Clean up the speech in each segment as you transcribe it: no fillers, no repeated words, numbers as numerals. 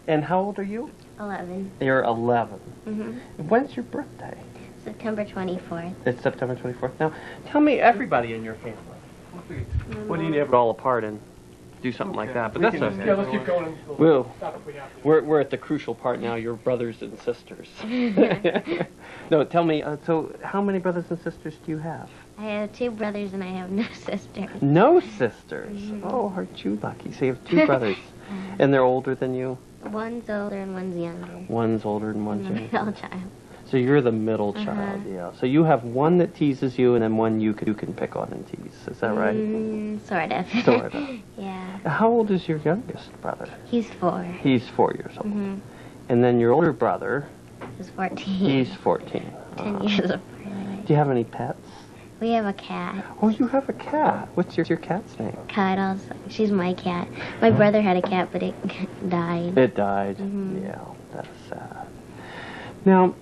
And how old are you? 11. You're 11. Mm-hmm. When's your birthday? September 24th. It's September 24th. Now, tell me everybody in your family. What do you never all apart and do something like that? But that's okay. Yeah, let's keep going. We'll, Stop if we have to. we're at the crucial part now. You're brothers and sisters. No, tell me. So, how many brothers and sisters do you have? I have 2 brothers and I have no sisters. No sisters. Oh, aren't you lucky? So you have 2 brothers, and they're older than you. One's older and one's younger. One's older and one's I'm the younger. middle child. So you're the middle child, yeah. So you have one that teases you, and then one you can pick on and tease. Is that right? Sort of. Sort of. Yeah. How old is your youngest brother? He's 4. He's 4 years old. And then your older brother? He's 14. He's 14. 10 years apart. Do you have any pets? We have a cat. Oh, you have a cat. What's your cat's name? Cuddles. She's my cat. My brother had a cat, but it died. It died. Yeah, that's sad. Now,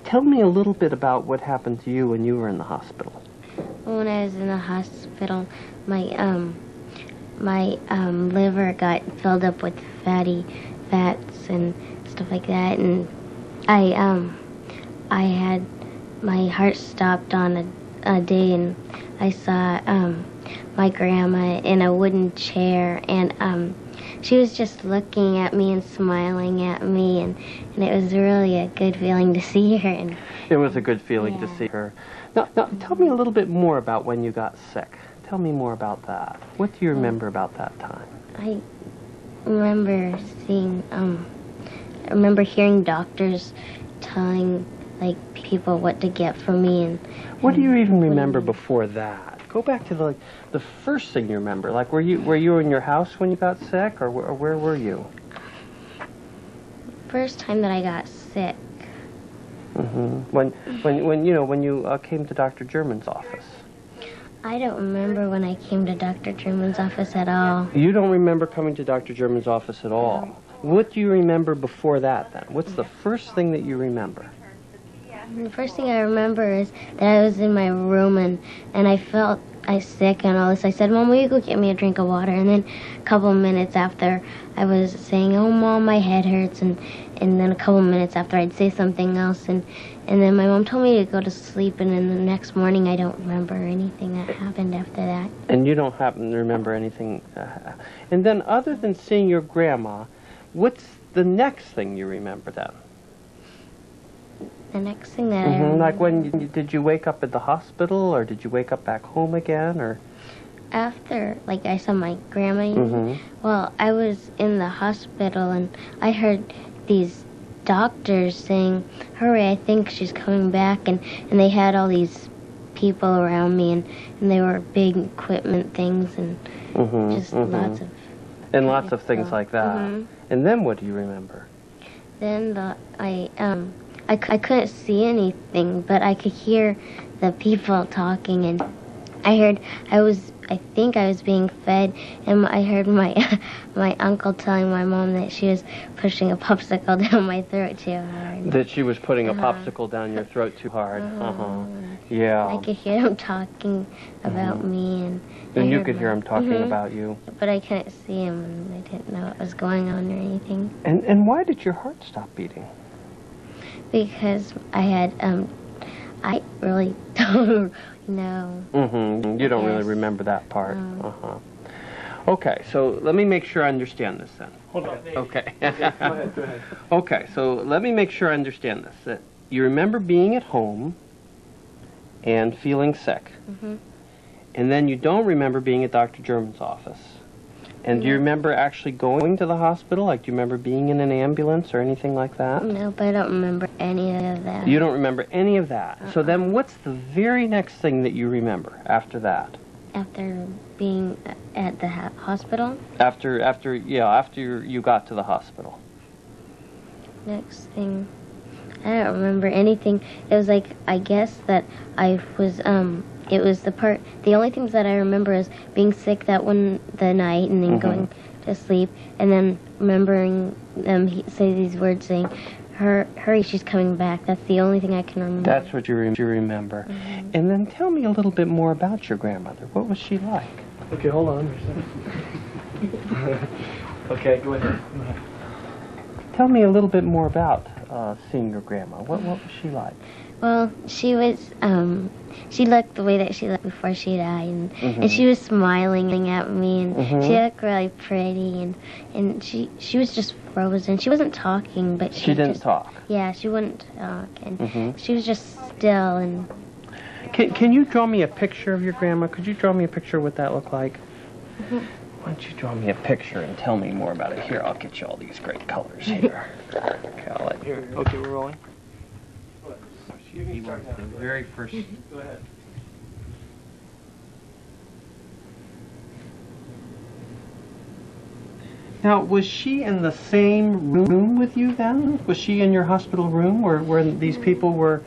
tell me a little bit about what happened to you when you were in the hospital. When I was in the hospital, my liver got filled up with fats and stuff like that, and I had my heart stopped on a day, and I saw my grandma in a wooden chair, and she was just looking at me and smiling at me, and it was really a good feeling to see her. And it was a good feeling to see her. Now, tell me a little bit more about when you got sick. Tell me more about that. What do you remember about that time? I remember I remember hearing doctors telling, like, people what to get for me. And what do you even remember before that? Go back to the first thing you remember. Like, were you in your house when you got sick, or where were you? First time that I got sick. When you came to Dr. German's office. I don't remember when I came to Dr. German's office at all. You don't remember coming to Dr. German's office at all. What do you remember before that, then? What's the first thing that you remember? The first thing I remember is that I was in my room and I felt sick and all this. I said, "Mom, will you go get me a drink of water?" And then a couple minutes after, I was saying, "Oh, Mom, my head hurts." And then a couple minutes after, I'd say something else. And then my mom told me to go to sleep. And then the next morning, I don't remember anything that happened after that. And you don't happen to remember anything. And then other than seeing your grandma, what's the next thing you remember then? The next thing that I remember... Like did you wake up at the hospital, or did you wake up back home again, or... After, like, I saw my grandma, well, I was in the hospital, and I heard these doctors saying, "Hurry, I think she's coming back," and they had all these people around me, and they were big equipment things, and just lots of... And lots of things like that. And then what do you remember? Then I couldn't see anything, but I could hear the people talking, and I think I was being fed, and I heard my uncle telling my mom that she was pushing a popsicle down my throat too hard. That she was putting a popsicle down your throat too hard. Yeah. I could hear him talking about me, and you could hear him talking about you. But I couldn't see him, and I didn't know what was going on or anything. And why did your heart stop beating? Because I had I really don't know. You don't really remember that part. Okay, so let me make sure I understand this then. Hold on. Okay. Go ahead. Okay, so let me make sure I understand this. That you remember being at home and feeling sick. And then you don't remember being at Dr. German's office. And do you remember actually going to the hospital? Like, do you remember being in an ambulance or anything like that? No, but I don't remember any of that. You don't remember any of that. So then what's the very next thing that you remember after that? After being at the hospital? After you got to the hospital. Next thing, I don't remember anything. It was like, I guess that I was, it was the only things that I remember is being sick the night and then going to sleep, and then remembering them say these words saying, hurry, she's coming back. That's the only thing I can remember. That's what you remember. And then tell me a little bit more about your grandmother. What was she like? Okay, hold on. Okay, go ahead. Tell me a little bit more about seeing your grandma. What was she like? Well, she looked the way that she looked before she died, and she was smiling at me, and she looked really pretty, and she was just frozen. She wasn't talking, but she didn't talk. Yeah, she wouldn't talk, and she was just still. And can you draw me a picture of your grandma? Could you draw me a picture of what that looked like? Why don't you draw me a picture and tell me more about it? Here, I'll get you all these great colors here. Okay, I'll let you. Okay, we're rolling. He was the very first. Go ahead. Now, was she in the same room with you then? Was she in your hospital room where these people were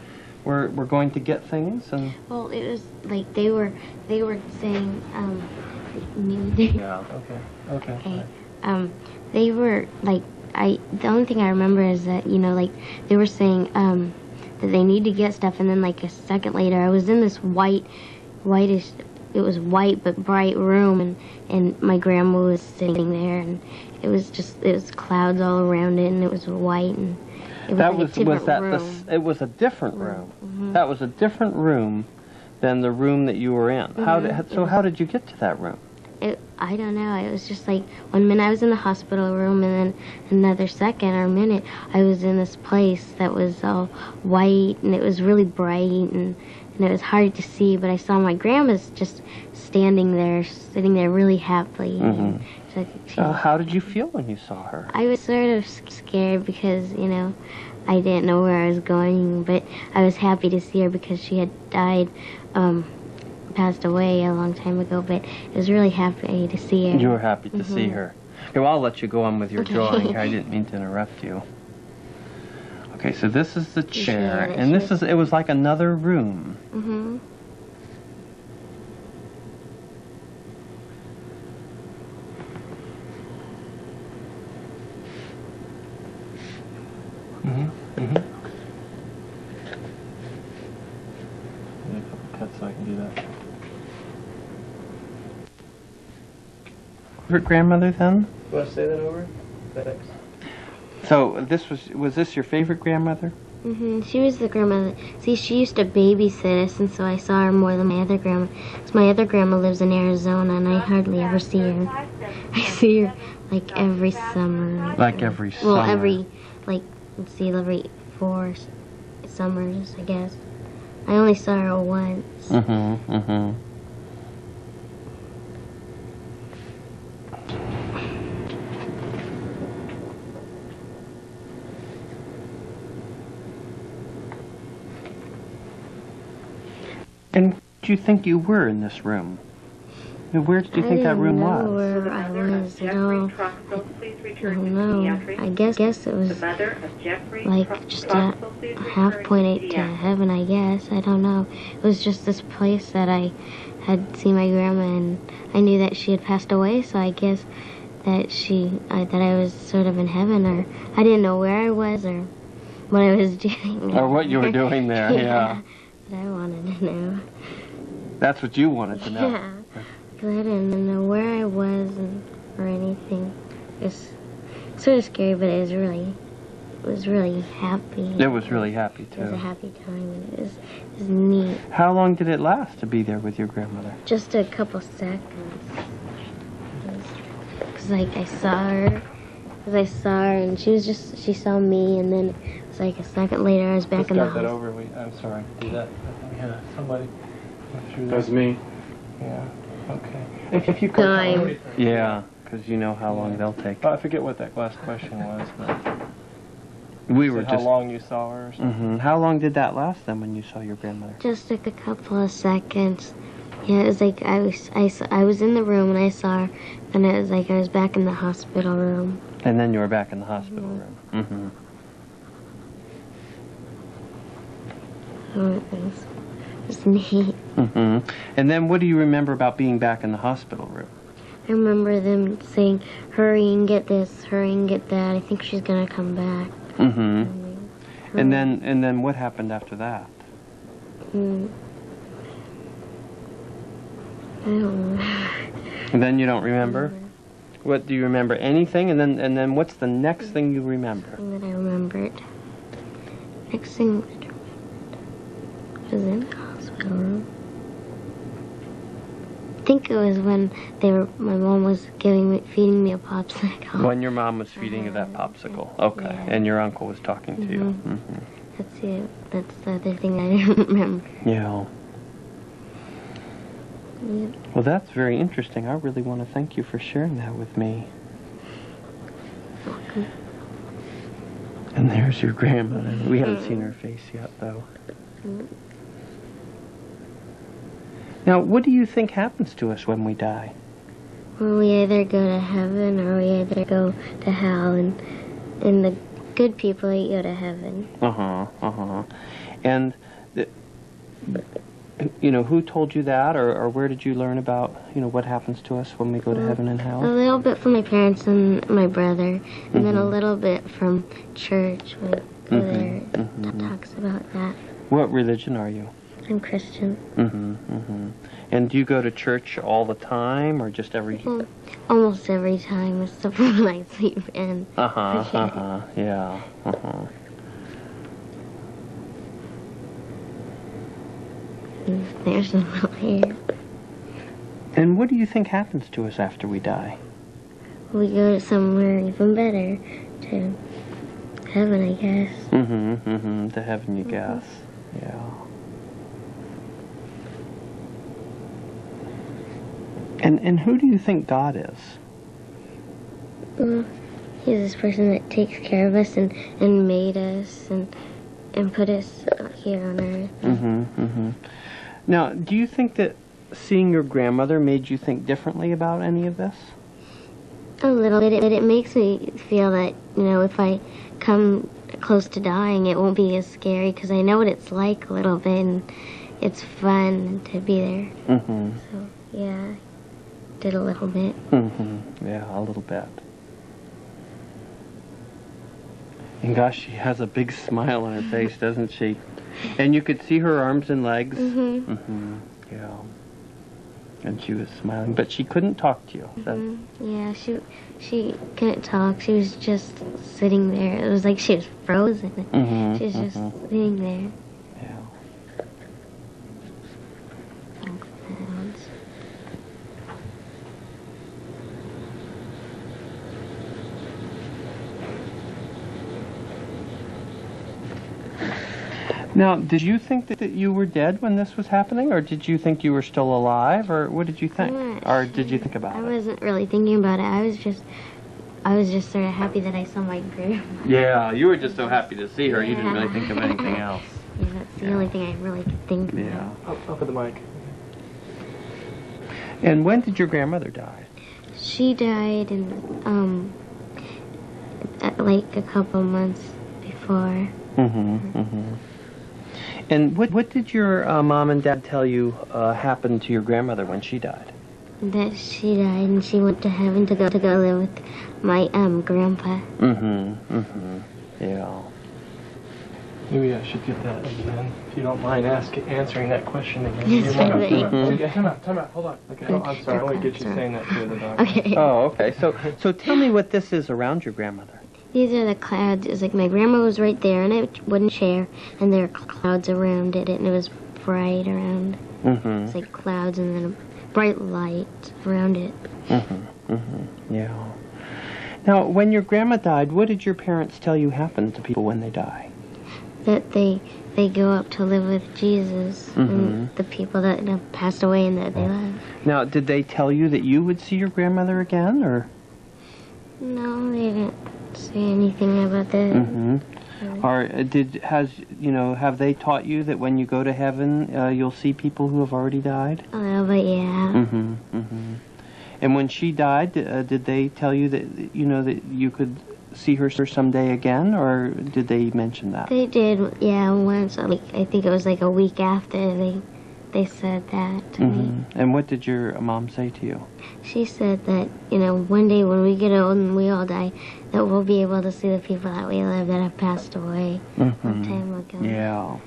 going to get things? And well, it was like they were saying yeah. Okay. they were like the only thing I remember is that like they were saying that they need to get stuff, and then like a second later I was in this whitish, it was white but bright room, and my grandma was sitting there, and it was clouds all around it, and it was white, and it was it was a different room. That was a different room than the room that you were in. How did you get to that room? I don't know. It was just like 1 minute I was in the hospital room, and then another second or minute I was in this place that was all white, and it was really bright, and it was hard to see, but I saw my grandma's just standing there, sitting there really happily. So how did you feel when you saw her? I was sort of scared because, I didn't know where I was going, but I was happy to see her because she had died, passed away a long time ago, but I was really happy to see her. You were happy to see her. Okay, well, I'll let you go on with your drawing. I didn't mean to interrupt you. Okay, so this is the chair, and it was like another room. So I can do that. Favorite grandmother then? You want to say that over? Thanks. So was this your favorite grandmother? She was the grandmother. See, she used to babysit us, and so I saw her more than my other grandma. Because my other grandma lives in Arizona, and I hardly ever see her. I see her like every summer. Like every summer. Well, every 4 summers, I guess. I only saw her once. And where did you think you were in this room? Where did you think that room was? I didn't know where I was at all. I don't know. I guess it was like just a half point to heaven, I guess. I don't know. It was just this place that I had seen my grandma, and I knew that she had passed away, so I guess that I was sort of in heaven, or I didn't know where I was or what I was doing. Or what you were doing there, yeah. But I wanted to know. That's what you wanted to know. Yeah. Because I didn't know where I was or anything. It was sort of scary, but it was really happy. It was really happy, too. It was a happy time, and it was neat. How long did it last to be there with your grandmother? Just a couple seconds. Because, I saw her. And she saw me, and then it was like a second later, I was back in the house. Start that over. I'm sorry. Do that. Yeah, somebody went through that. That was me. Yeah. Okay. If you could. Time. Yeah, because you know how long they'll take. I forget what that last question was. But we were just. How long you saw her or something? How long did that last then when you saw your grandmother? Just like a couple of seconds. Yeah, it was like I was in the room and I saw her, and it was like I was back in the hospital room. And then you were back in the hospital room. Oh, it was neat. And then what do you remember about being back in the hospital room? I remember them saying, "Hurry and get this, hurry and get that. I think she's gonna come back." And then what happened after that? I don't know. And then you don't remember? What do you remember? Anything? And then what's the next thing you remember? That I remembered. Next thing I was in the hospital room. I think it was when my mom was feeding me a popsicle. When your mom was feeding you that popsicle. Okay. Yeah. And your uncle was talking to you. Mm-hmm. That's it. That's the other thing I didn't remember. Yeah. Yep. Well, that's very interesting. I really want to thank you for sharing that with me. Welcome. And there's your grandmother. We haven't seen her face yet, though. Now, what do you think happens to us when we die? Well, we either go to heaven or we either go to hell, and the good people, they go to heaven. And, who told you that, or where did you learn about, what happens to us when we go to heaven and hell? A little bit from my parents and my brother, and then a little bit from church. When I go there, it talks about that. What religion are you? I'm Christian. And do you go to church all the time, or just every... Well, almost every time, except when I sleep in. Yeah. There's a little hair. And what do you think happens to us after we die? We go to somewhere even better, to heaven, I guess. To heaven, you guess. Yeah. And who do you think God is? Well, he's this person that takes care of us and made us and put us here on earth. Now, do you think that seeing your grandmother made you think differently about any of this? A little bit. It makes me feel that, if I come close to dying, it won't be as scary, because I know what it's like a little bit, and it's fun to be there. So, yeah, did a little bit. Yeah, a little bit. And gosh, she has a big smile on her face, doesn't she? And you could see her arms and legs. Yeah. And she was smiling, but she couldn't talk to you. Yeah, she couldn't talk. She was just sitting there. It was like she was frozen. She was just sitting there. Yeah. Now, did you think that you were dead when this was happening, or did you think you were still alive, or what did you think? Or did you think about it? I wasn't really thinking about it. I was just sort of happy that I saw my grandma. Yeah, you were just so happy to see her, you didn't really think of anything else. Yeah, that's the only thing I really could think about. Yeah. Up at the mic. And when did your grandmother die? She died in, like a couple months before. And what did your mom and dad tell you happened to your grandmother when she died? That she died and she went to heaven to go live with my grandpa. Yeah. Maybe I should get that again, if you don't mind answering that question again. Yes, Okay, time out, hold on. Okay, I'm sorry, I want to get you saying that to the doctor. Okay. Oh, okay. So tell me what this is around your grandmother. These are the clouds. It's like my grandma was right there in a wooden chair, and there were clouds around it, and it was bright around. It's like clouds and then a bright light around it. Yeah. Now, when your grandma died, what did your parents tell you happened to people when they die? That they go up to live with Jesus and the people that have passed away and that they love. Now, did they tell you that you would see your grandmother again, or? No, they didn't say anything about that. Or have they taught you that when you go to heaven, you'll see people who have already died? A little bit, yeah. And when she died, did they tell you that that you could see her someday again, or did they mention that? They did, yeah, once. I think it was like a week after they said that to me. And what did your mom say to you? She said that, one day when we get old and we all die, that we'll be able to see the people that we love that have passed away a long time ago. Yeah.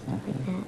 Stuff like that.